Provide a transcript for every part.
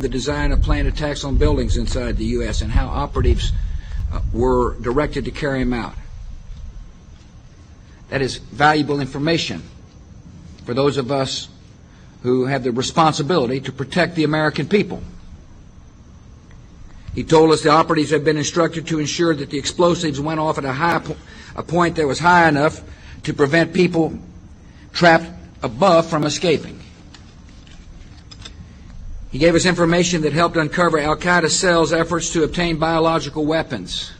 the design of planned attacks on buildings inside the U.S. and how operatives were directed to carry them out. That is valuable information for those of us who have the responsibility to protect the American people. He told us the operatives had been instructed to ensure that the explosives went off at a point that was high enough to prevent people trapped above from escaping. He gave us information that helped uncover Al-Qaeda cells' efforts to obtain biological weapons.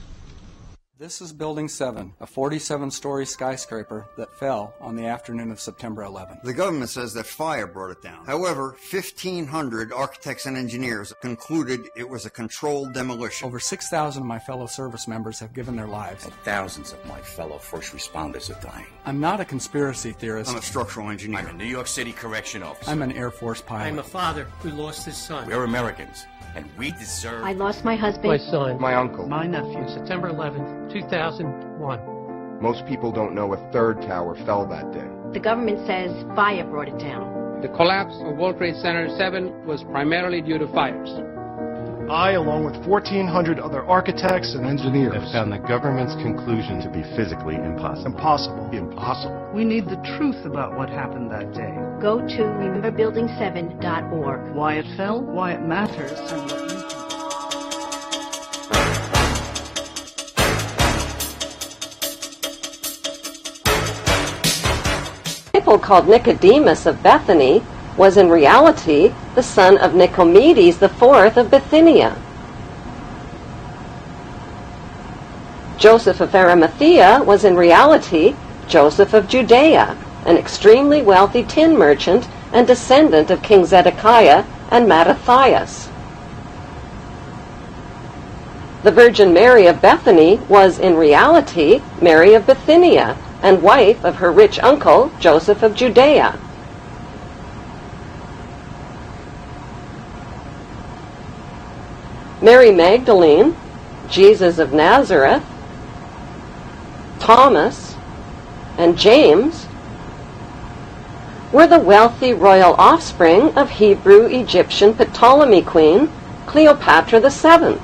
This is Building 7, a 47-story skyscraper that fell on the afternoon of September 11th. The government says that fire brought it down. However, 1,500 architects and engineers concluded it was a controlled demolition. Over 6,000 of my fellow service members have given their lives. And thousands of my fellow first responders are dying. I'm not a conspiracy theorist. I'm a structural engineer. I'm a New York City correction officer. I'm an Air Force pilot. I'm a father who lost his son. We're Americans, and we deserve... I lost my husband. My son. My uncle. My nephew. September 11th, 2001. Most people don't know a third tower fell that day. The government says fire brought it down. The collapse of World Trade Center 7 was primarily due to fires. I, along with 1,400 other architects and engineers, have found the government's conclusion to be physically impossible. Impossible. We need the truth about what happened that day. Go to rememberbuilding7.org. Why it fell, why it matters, and what you can do. A disciple called Nicodemus of Bethany was in reality the son of Nicomedes IV of Bithynia. Joseph of Arimathea was in reality Joseph of Judea, an extremely wealthy tin merchant and descendant of King Zedekiah and Mattathias. The Virgin Mary of Bethany was in reality Mary of Bithynia and wife of her rich uncle Joseph of Judea. Mary Magdalene, Jesus of Nazareth, Thomas, and James were the wealthy royal offspring of Hebrew-Egyptian Ptolemy queen Cleopatra VII.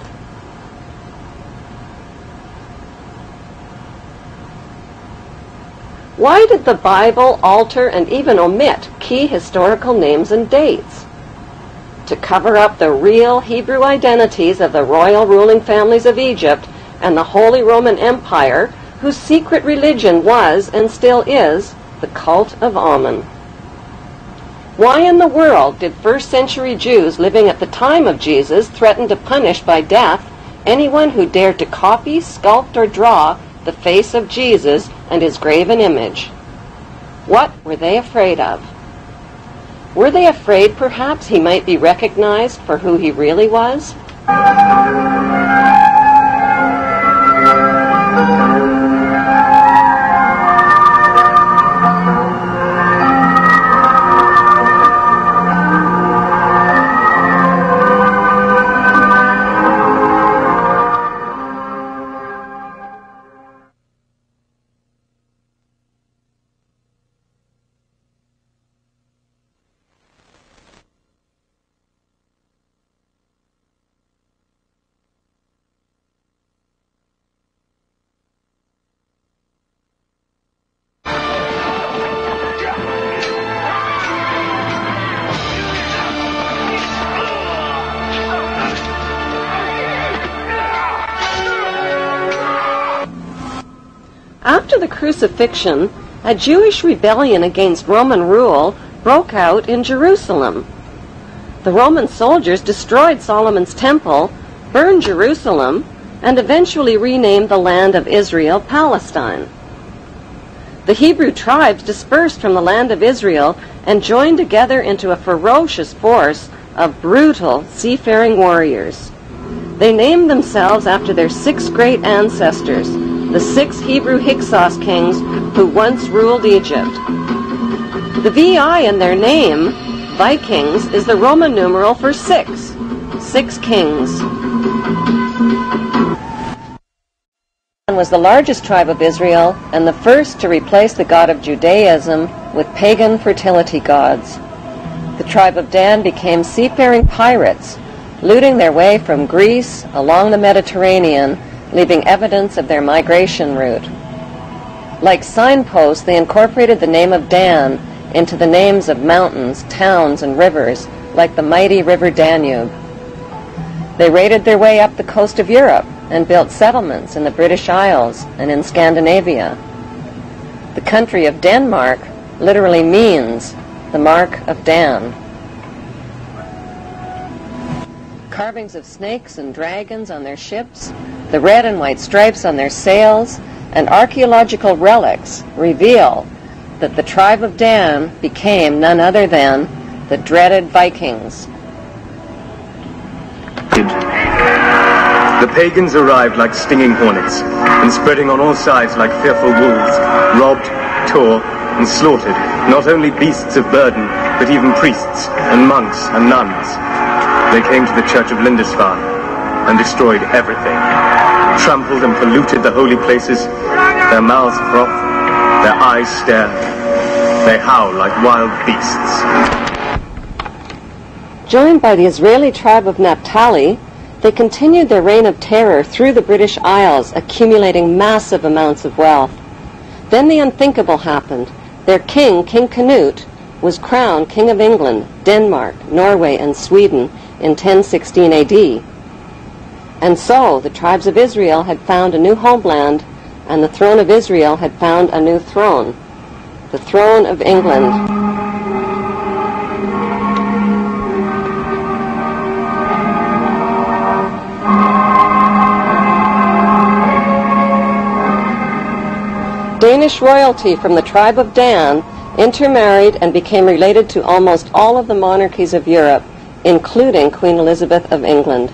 Why did the Bible alter and even omit key historical names and dates? To cover up the real Hebrew identities of the royal ruling families of Egypt and the Holy Roman Empire, whose secret religion was and still is the cult of Amun. Why in the world did first-century Jews living at the time of Jesus threaten to punish by death anyone who dared to copy, sculpt, or draw the face of Jesus and his graven image? What were they afraid of? Were they afraid perhaps he might be recognized for who he really was? After the crucifixion, a Jewish rebellion against Roman rule broke out in Jerusalem. The Roman soldiers destroyed Solomon's temple, burned Jerusalem, and eventually renamed the land of Israel Palestine. The Hebrew tribes dispersed from the land of Israel and joined together into a ferocious force of brutal seafaring warriors. They named themselves after their 6 great ancestors, the 6 Hebrew Hyksos kings who once ruled Egypt. The VI in their name, Vikings, is the Roman numeral for 6. 6 kings. Was the largest tribe of Israel and the first to replace the god of Judaism with pagan fertility gods. The tribe of Dan became seafaring pirates looting their way from Greece along the Mediterranean, leaving evidence of their migration route. Like signposts, they incorporated the name of Dan into the names of mountains, towns, and rivers, like the mighty river Danube. They raided their way up the coast of Europe and built settlements in the British Isles and in Scandinavia. The country of Denmark literally means the mark of Dan. Carvings of snakes and dragons on their ships, the red and white stripes on their sails, and archaeological relics reveal that the tribe of Dan became none other than the dreaded Vikings. The pagans arrived like stinging hornets, and spreading on all sides like fearful wolves, robbed, tore, and slaughtered not only beasts of burden, but even priests and monks and nuns. They came to the church of Lindisfarne and destroyed everything, trampled and polluted the holy places. Their mouths froth, their eyes stare, they howl like wild beasts. Joined by the Israeli tribe of Naphtali, they continued their reign of terror through the British Isles, accumulating massive amounts of wealth. Then the unthinkable happened. Their king, King Canute, was crowned King of England, Denmark, Norway, and Sweden in 1016 AD. And so the tribes of Israel had found a new homeland, and the throne of Israel had found a new throne, the throne of England. Danish royalty from the tribe of Dan intermarried and became related to almost all of the monarchies of Europe, including Queen Elizabeth of England.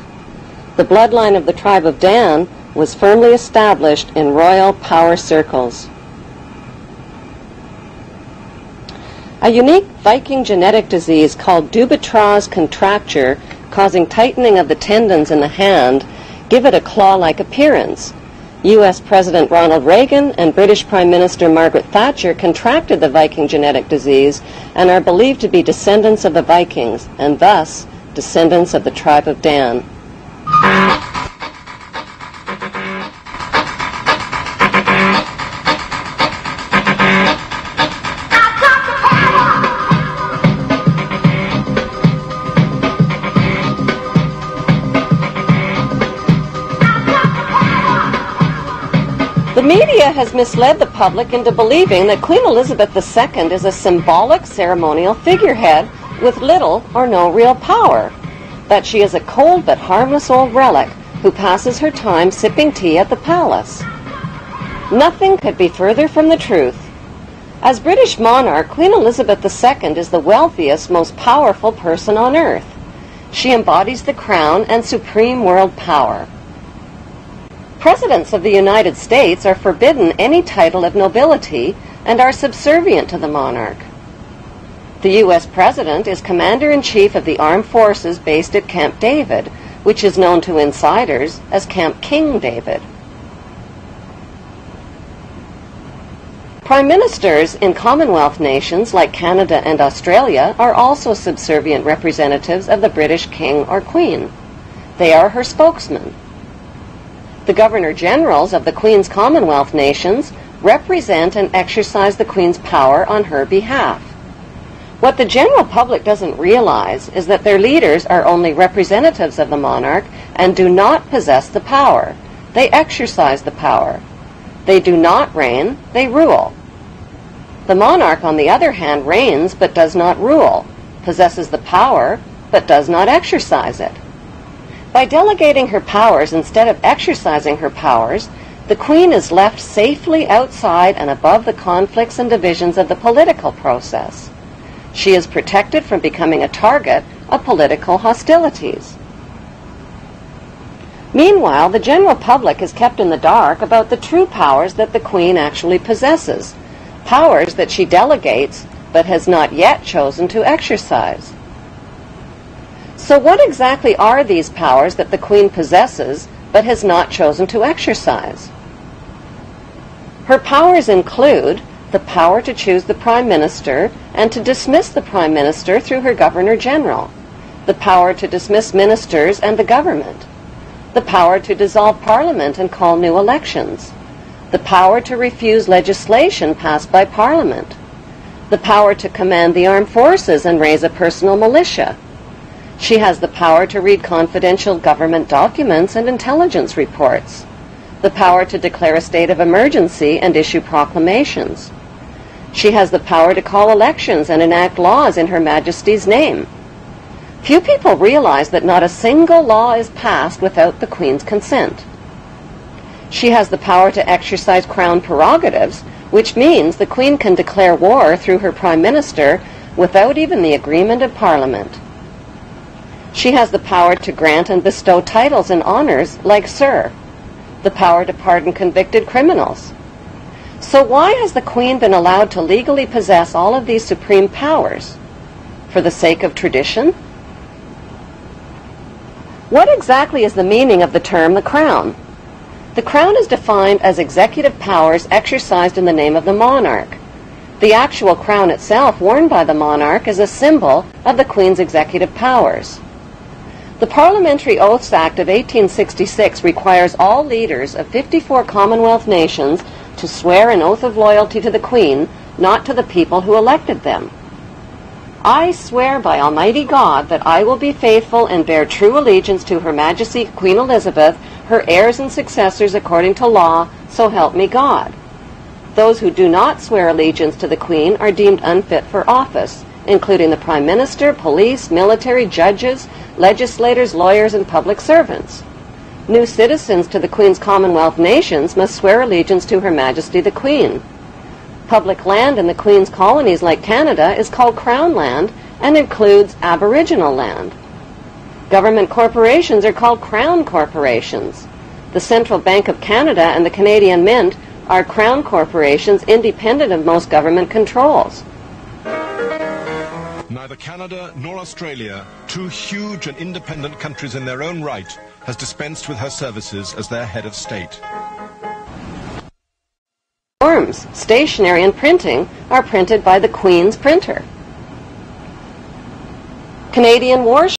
The bloodline of the tribe of Dan was firmly established in royal power circles. A unique Viking genetic disease called Dubitraz contracture, causing tightening of the tendons in the hand, give it a claw-like appearance. U.S. President Ronald Reagan and British Prime Minister Margaret Thatcher contracted the Viking genetic disease and are believed to be descendants of the Vikings, and thus descendants of the tribe of Dan. The media has misled the public into believing that Queen Elizabeth II is a symbolic ceremonial figurehead with little or no real power, that she is a cold but harmless old relic who passes her time sipping tea at the palace. Nothing could be further from the truth. As British monarch, Queen Elizabeth II is the wealthiest, most powerful person on earth. She embodies the crown and supreme world power. Presidents of the United States are forbidden any title of nobility and are subservient to the monarch. The U.S. President is Commander-in-Chief of the Armed Forces based at Camp David, which is known to insiders as Camp King David. Prime Ministers in Commonwealth nations like Canada and Australia are also subservient representatives of the British King or Queen. They are her spokesmen. The Governor-Generals of the Queen's Commonwealth nations represent and exercise the Queen's power on her behalf. What the general public doesn't realize is that their leaders are only representatives of the monarch and do not possess the power. They exercise the power. They do not reign, they rule. The monarch, on the other hand, reigns but does not rule, possesses the power but does not exercise it. By delegating her powers instead of exercising her powers, the Queen is left safely outside and above the conflicts and divisions of the political process. She is protected from becoming a target of political hostilities. Meanwhile, the general public is kept in the dark about the true powers that the Queen actually possesses, powers that she delegates but has not yet chosen to exercise. So what exactly are these powers that the Queen possesses but has not chosen to exercise? Her powers include the power to choose the Prime Minister and to dismiss the Prime Minister through her Governor-General, the power to dismiss ministers and the government, the power to dissolve Parliament and call new elections, the power to refuse legislation passed by Parliament, the power to command the armed forces and raise a personal militia. She has the power to read confidential government documents and intelligence reports, the power to declare a state of emergency and issue proclamations. She has the power to call elections and enact laws in Her Majesty's name. Few people realize that not a single law is passed without the Queen's consent. She has the power to exercise Crown prerogatives, which means the Queen can declare war through her Prime Minister without even the agreement of Parliament. She has the power to grant and bestow titles and honours like Sir, the power to pardon convicted criminals. So why has the Queen been allowed to legally possess all of these supreme powers? For the sake of tradition? What exactly is the meaning of the term the Crown? The Crown is defined as executive powers exercised in the name of the monarch. The actual crown itself, worn by the monarch, is a symbol of the Queen's executive powers. The Parliamentary Oaths Act of 1866 requires all leaders of 54 Commonwealth nations to swear an oath of loyalty to the Queen, not to the people who elected them. I swear by Almighty God that I will be faithful and bear true allegiance to Her Majesty Queen Elizabeth, her heirs and successors according to law, so help me God. Those who do not swear allegiance to the Queen are deemed unfit for office, including the Prime Minister, police, military, judges, legislators, lawyers, and public servants. New citizens to the Queen's Commonwealth nations must swear allegiance to Her Majesty the Queen. Public land in the Queen's colonies like Canada is called Crown land and includes Aboriginal land. Government corporations are called Crown corporations. The Central Bank of Canada and the Canadian Mint are Crown corporations independent of most government controls. Neither Canada nor Australia, two huge and independent countries in their own right, has dispensed with her services as their head of state. Forms, stationery, and printing are printed by the Queen's printer. Canadian warships